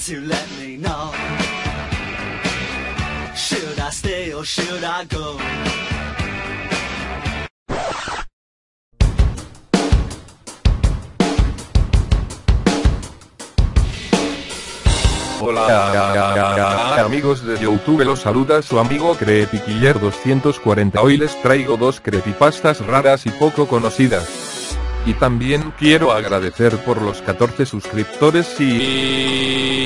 to let me know. Should I stay or should I go? Hola amigos de YouTube, los saluda su amigo CreepyKiller240. Hoy les traigo dos creepypastas raras y poco conocidas. Y también quiero agradecer por los 14 suscriptores y...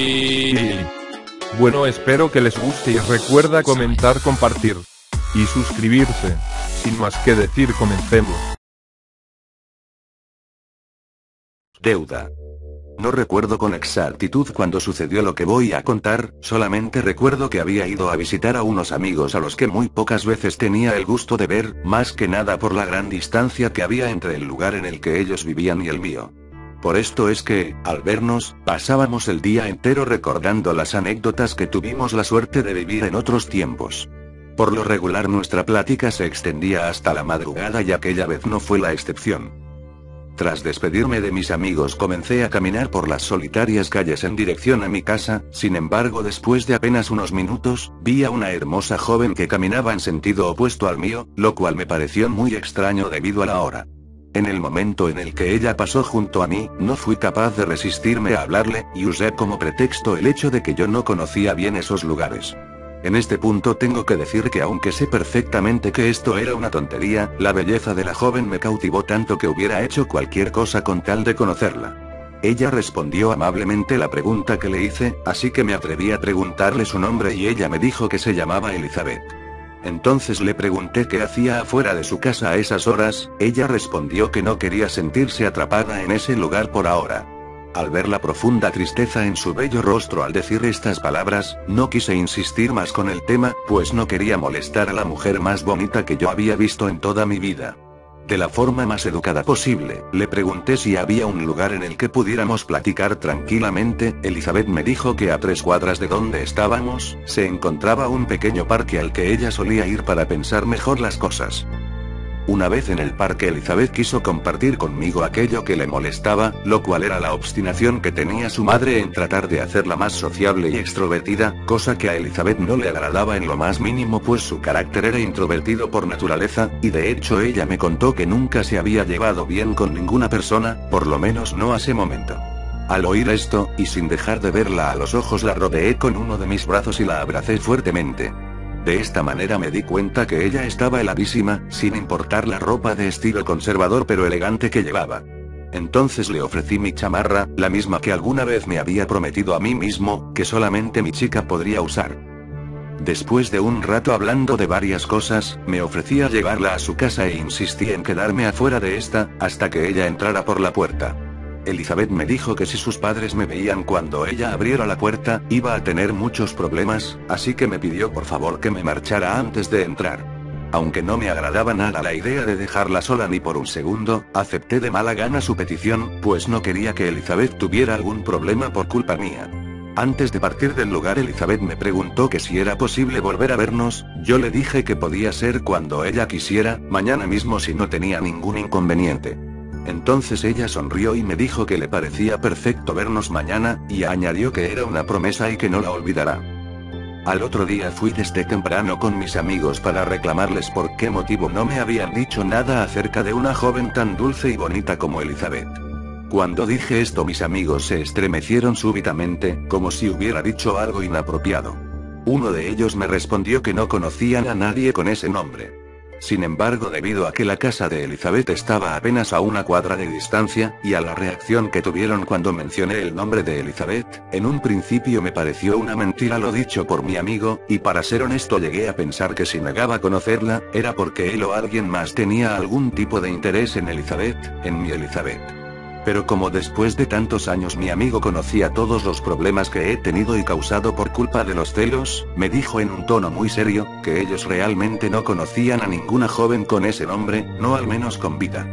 Bueno, espero que les guste y recuerda comentar, compartir y suscribirse. Sin más que decir, comencemos. Deuda. No recuerdo con exactitud cuándo sucedió lo que voy a contar, solamente recuerdo que había ido a visitar a unos amigos a los que muy pocas veces tenía el gusto de ver, más que nada por la gran distancia que había entre el lugar en el que ellos vivían y el mío. Por esto es que, al vernos, pasábamos el día entero recordando las anécdotas que tuvimos la suerte de vivir en otros tiempos. Por lo regular nuestra plática se extendía hasta la madrugada y aquella vez no fue la excepción. Tras despedirme de mis amigos comencé a caminar por las solitarias calles en dirección a mi casa, sin embargo después de apenas unos minutos, vi a una hermosa joven que caminaba en sentido opuesto al mío, lo cual me pareció muy extraño debido a la hora. En el momento en el que ella pasó junto a mí, no fui capaz de resistirme a hablarle, y usé como pretexto el hecho de que yo no conocía bien esos lugares. En este punto tengo que decir que aunque sé perfectamente que esto era una tontería, la belleza de la joven me cautivó tanto que hubiera hecho cualquier cosa con tal de conocerla. Ella respondió amablemente la pregunta que le hice, así que me atreví a preguntarle su nombre y ella me dijo que se llamaba Elizabeth. Entonces le pregunté qué hacía afuera de su casa a esas horas, ella respondió que no quería sentirse atrapada en ese lugar por ahora. Al ver la profunda tristeza en su bello rostro al decir estas palabras, no quise insistir más con el tema, pues no quería molestar a la mujer más bonita que yo había visto en toda mi vida. De la forma más educada posible, le pregunté si había un lugar en el que pudiéramos platicar tranquilamente. Elizabeth me dijo que a 3 cuadras de donde estábamos, se encontraba un pequeño parque al que ella solía ir para pensar mejor las cosas. Una vez en el parque Elizabeth quiso compartir conmigo aquello que le molestaba, lo cual era la obstinación que tenía su madre en tratar de hacerla más sociable y extrovertida, cosa que a Elizabeth no le agradaba en lo más mínimo pues su carácter era introvertido por naturaleza, y de hecho ella me contó que nunca se había llevado bien con ninguna persona, por lo menos no a ese momento. Al oír esto, y sin dejar de verla a los ojos la rodeé con uno de mis brazos y la abracé fuertemente. De esta manera me di cuenta que ella estaba heladísima, sin importar la ropa de estilo conservador pero elegante que llevaba. Entonces le ofrecí mi chamarra, la misma que alguna vez me había prometido a mí mismo, que solamente mi chica podría usar. Después de un rato hablando de varias cosas, me ofrecí a llevarla a su casa e insistí en quedarme afuera de esta, hasta que ella entrara por la puerta. Elizabeth me dijo que si sus padres me veían cuando ella abriera la puerta, iba a tener muchos problemas, así que me pidió por favor que me marchara antes de entrar. Aunque no me agradaba nada la idea de dejarla sola ni por un segundo, acepté de mala gana su petición, pues no quería que Elizabeth tuviera algún problema por culpa mía. Antes de partir del lugar Elizabeth me preguntó que si era posible volver a vernos, yo le dije que podía ser cuando ella quisiera, mañana mismo si no tenía ningún inconveniente. Entonces ella sonrió y me dijo que le parecía perfecto vernos mañana, y añadió que era una promesa y que no la olvidará. Al otro día fui desde temprano con mis amigos para reclamarles por qué motivo no me habían dicho nada acerca de una joven tan dulce y bonita como Elizabeth. Cuando dije esto mis amigos se estremecieron súbitamente, como si hubiera dicho algo inapropiado. Uno de ellos me respondió que no conocían a nadie con ese nombre. Sin embargo, debido a que la casa de Elizabeth estaba apenas a 1 cuadra de distancia, y a la reacción que tuvieron cuando mencioné el nombre de Elizabeth, en un principio me pareció una mentira lo dicho por mi amigo, y para ser honesto llegué a pensar que si negaba conocerla, era porque él o alguien más tenía algún tipo de interés en Elizabeth, en mi Elizabeth. Pero como después de tantos años mi amigo conocía todos los problemas que he tenido y causado por culpa de los celos, me dijo en un tono muy serio, que ellos realmente no conocían a ninguna joven con ese nombre, no al menos con vida.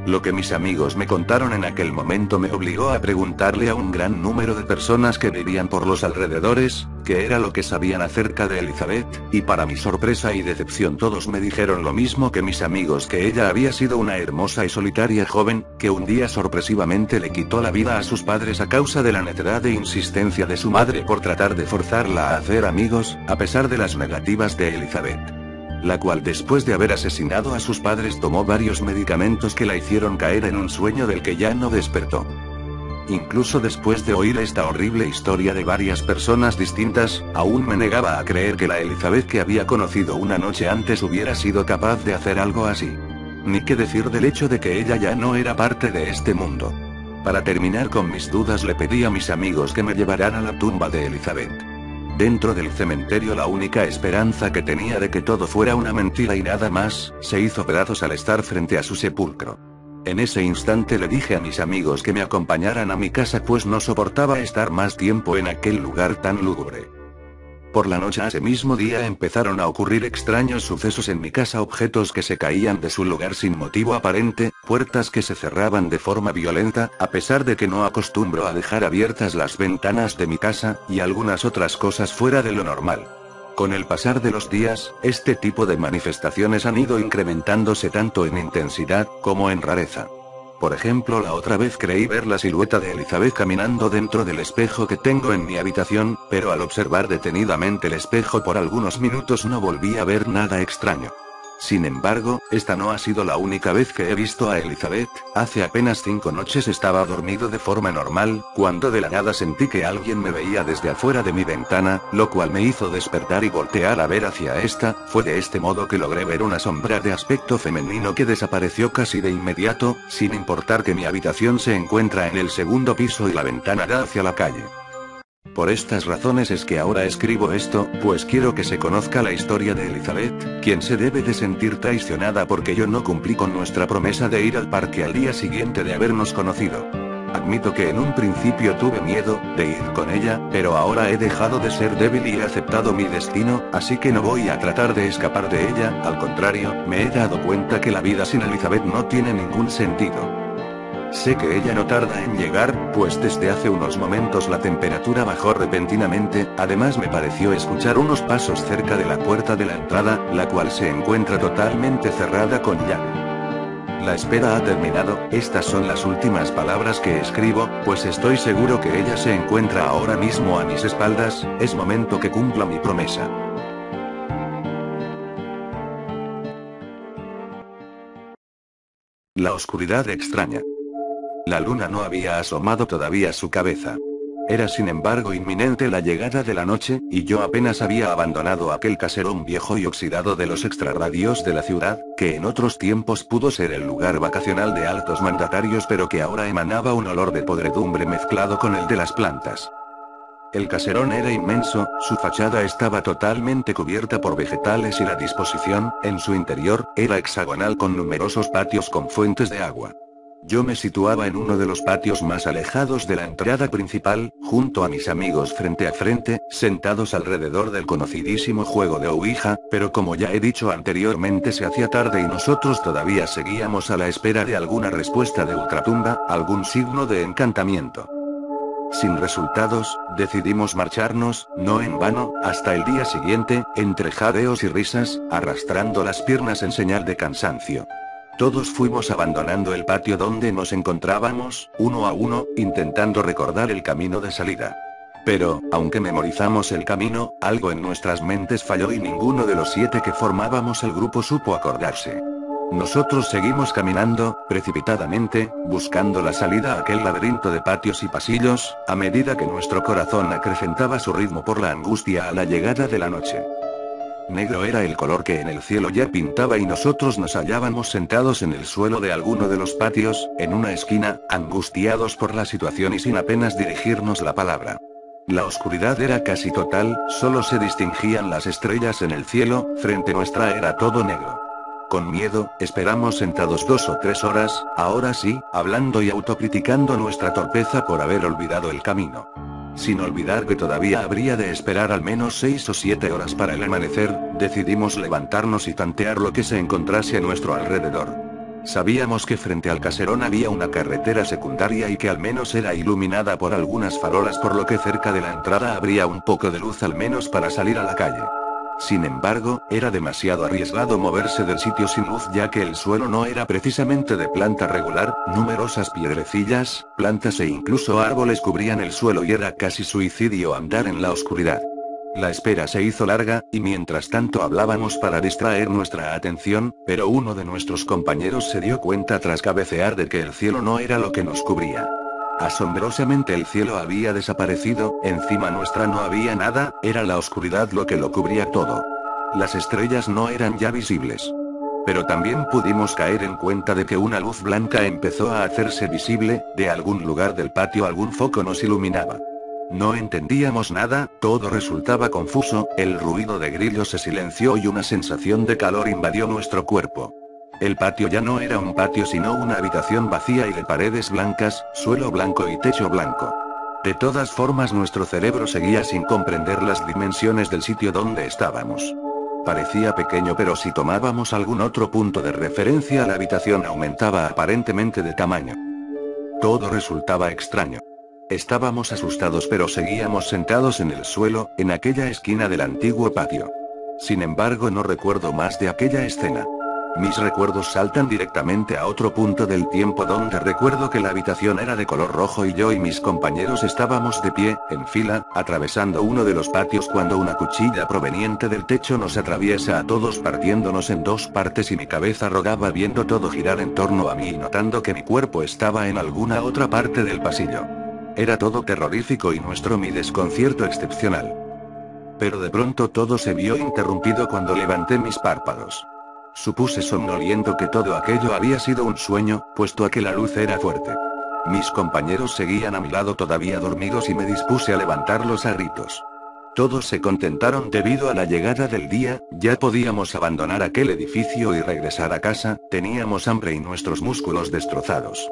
Lo que mis amigos me contaron en aquel momento me obligó a preguntarle a un gran número de personas que vivían por los alrededores, qué era lo que sabían acerca de Elizabeth, y para mi sorpresa y decepción todos me dijeron lo mismo que mis amigos, que ella había sido una hermosa y solitaria joven, que un día sorpresivamente le quitó la vida a sus padres a causa de la necedad e insistencia de su madre por tratar de forzarla a hacer amigos, a pesar de las negativas de Elizabeth. La cual después de haber asesinado a sus padres tomó varios medicamentos que la hicieron caer en un sueño del que ya no despertó. Incluso después de oír esta horrible historia de varias personas distintas, aún me negaba a creer que la Elizabeth que había conocido una noche antes hubiera sido capaz de hacer algo así. Ni qué decir del hecho de que ella ya no era parte de este mundo. Para terminar con mis dudas le pedí a mis amigos que me llevaran a la tumba de Elizabeth. Dentro del cementerio la única esperanza que tenía de que todo fuera una mentira y nada más, se hizo pedazos al estar frente a su sepulcro. En ese instante le dije a mis amigos que me acompañaran a mi casa pues no soportaba estar más tiempo en aquel lugar tan lúgubre. Por la noche ese mismo día empezaron a ocurrir extraños sucesos en mi casa, objetos que se caían de su lugar sin motivo aparente, puertas que se cerraban de forma violenta, a pesar de que no acostumbro a dejar abiertas las ventanas de mi casa, y algunas otras cosas fuera de lo normal. Con el pasar de los días, este tipo de manifestaciones han ido incrementándose tanto en intensidad, como en rareza. Por ejemplo, la otra vez creí ver la silueta de Elizabeth caminando dentro del espejo que tengo en mi habitación, pero al observar detenidamente el espejo por algunos minutos no volví a ver nada extraño. Sin embargo, esta no ha sido la única vez que he visto a Elizabeth. Hace apenas 5 noches estaba dormido de forma normal, cuando de la nada sentí que alguien me veía desde afuera de mi ventana, lo cual me hizo despertar y voltear a ver hacia esta. Fue de este modo que logré ver una sombra de aspecto femenino que desapareció casi de inmediato, sin importar que mi habitación se encuentra en el segundo piso y la ventana da hacia la calle. Por estas razones es que ahora escribo esto, pues quiero que se conozca la historia de Elizabeth, quien se debe de sentir traicionada porque yo no cumplí con nuestra promesa de ir al parque al día siguiente de habernos conocido. Admito que en un principio tuve miedo de ir con ella, pero ahora he dejado de ser débil y he aceptado mi destino, así que no voy a tratar de escapar de ella, al contrario, me he dado cuenta que la vida sin Elizabeth no tiene ningún sentido. Sé que ella no tarda en llegar, pues desde hace unos momentos la temperatura bajó repentinamente, además me pareció escuchar unos pasos cerca de la puerta de la entrada, la cual se encuentra totalmente cerrada con llave. La espera ha terminado, estas son las últimas palabras que escribo, pues estoy seguro que ella se encuentra ahora mismo a mis espaldas, es momento que cumpla mi promesa. La oscuridad extraña. La luna no había asomado todavía su cabeza. Era sin embargo inminente la llegada de la noche, y yo apenas había abandonado aquel caserón viejo y oxidado de los extrarradios de la ciudad, que en otros tiempos pudo ser el lugar vacacional de altos mandatarios pero que ahora emanaba un olor de podredumbre mezclado con el de las plantas. El caserón era inmenso, su fachada estaba totalmente cubierta por vegetales y la disposición, en su interior, era hexagonal con numerosos patios con fuentes de agua. Yo me situaba en uno de los patios más alejados de la entrada principal, junto a mis amigos frente a frente, sentados alrededor del conocidísimo juego de Ouija, pero como ya he dicho anteriormente se hacía tarde y nosotros todavía seguíamos a la espera de alguna respuesta de ultratumba, algún signo de encantamiento. Sin resultados, decidimos marcharnos, no en vano, hasta el día siguiente, entre jadeos y risas, arrastrando las piernas en señal de cansancio. Todos fuimos abandonando el patio donde nos encontrábamos, uno a uno, intentando recordar el camino de salida. Pero, aunque memorizamos el camino, algo en nuestras mentes falló y ninguno de los 7 que formábamos el grupo supo acordarse. Nosotros seguimos caminando, precipitadamente, buscando la salida a aquel laberinto de patios y pasillos, a medida que nuestro corazón acrecentaba su ritmo por la angustia a la llegada de la noche. Negro era el color que en el cielo ya pintaba y nosotros nos hallábamos sentados en el suelo de alguno de los patios, en una esquina, angustiados por la situación y sin apenas dirigirnos la palabra. La oscuridad era casi total, solo se distinguían las estrellas en el cielo, frente nuestra era todo negro. Con miedo, esperamos sentados 2 o 3 horas, ahora sí, hablando y autocriticando nuestra torpeza por haber olvidado el camino. Sin olvidar que todavía habría de esperar al menos 6 o 7 horas para el amanecer, decidimos levantarnos y tantear lo que se encontrase a nuestro alrededor. Sabíamos que frente al caserón había una carretera secundaria y que al menos era iluminada por algunas farolas, por lo que cerca de la entrada habría un poco de luz al menos para salir a la calle. Sin embargo, era demasiado arriesgado moverse del sitio sin luz, ya que el suelo no era precisamente de planta regular, numerosas piedrecillas, plantas e incluso árboles cubrían el suelo y era casi suicidio andar en la oscuridad. La espera se hizo larga, y mientras tanto hablábamos para distraer nuestra atención, pero uno de nuestros compañeros se dio cuenta tras cabecear de que el cielo no era lo que nos cubría. Asombrosamente el cielo había desaparecido, encima nuestra no había nada, era la oscuridad lo que lo cubría todo. Las estrellas no eran ya visibles. Pero también pudimos caer en cuenta de que una luz blanca empezó a hacerse visible, de algún lugar del patio algún foco nos iluminaba. No entendíamos nada, todo resultaba confuso, el ruido de grillos se silenció y una sensación de calor invadió nuestro cuerpo. El patio ya no era un patio sino una habitación vacía y de paredes blancas, suelo blanco y techo blanco. De todas formas nuestro cerebro seguía sin comprender las dimensiones del sitio donde estábamos. Parecía pequeño, pero si tomábamos algún otro punto de referencia la habitación aumentaba aparentemente de tamaño. Todo resultaba extraño. Estábamos asustados pero seguíamos sentados en el suelo, en aquella esquina del antiguo patio. Sin embargo no recuerdo más de aquella escena. Mis recuerdos saltan directamente a otro punto del tiempo donde recuerdo que la habitación era de color rojo y yo y mis compañeros estábamos de pie, en fila, atravesando uno de los patios cuando una cuchilla proveniente del techo nos atraviesa a todos partiéndonos en dos partes y mi cabeza rodaba viendo todo girar en torno a mí y notando que mi cuerpo estaba en alguna otra parte del pasillo. Era todo terrorífico y muestro mi desconcierto excepcional. Pero de pronto todo se vio interrumpido cuando levanté mis párpados. Supuse somnoliento que todo aquello había sido un sueño, puesto a que la luz era fuerte. Mis compañeros seguían a mi lado todavía dormidos y me dispuse a levantarlos a gritos. Todos se contentaron debido a la llegada del día, ya podíamos abandonar aquel edificio y regresar a casa, teníamos hambre y nuestros músculos destrozados.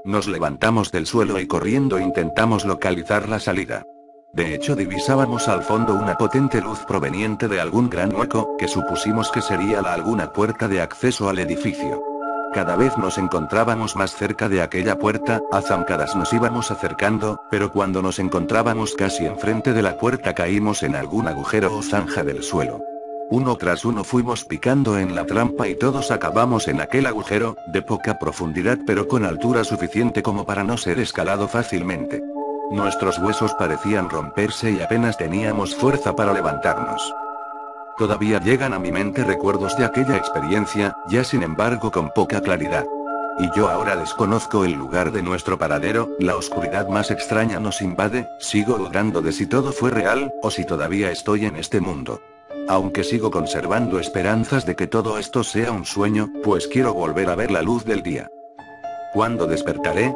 Nos levantamos del suelo y corriendo intentamos localizar la salida. De hecho divisábamos al fondo una potente luz proveniente de algún gran hueco, que supusimos que sería alguna puerta de acceso al edificio. Cada vez nos encontrábamos más cerca de aquella puerta, a zancadas nos íbamos acercando, pero cuando nos encontrábamos casi enfrente de la puerta caímos en algún agujero o zanja del suelo. Uno tras uno fuimos picando en la trampa y todos acabamos en aquel agujero, de poca profundidad pero con altura suficiente como para no ser escalado fácilmente. Nuestros huesos parecían romperse y apenas teníamos fuerza para levantarnos. Todavía llegan a mi mente recuerdos de aquella experiencia, ya sin embargo con poca claridad. Y yo ahora desconozco el lugar de nuestro paradero, la oscuridad más extraña nos invade, sigo dudando de si todo fue real, o si todavía estoy en este mundo. Aunque sigo conservando esperanzas de que todo esto sea un sueño, pues quiero volver a ver la luz del día. ¿Cuándo despertaré?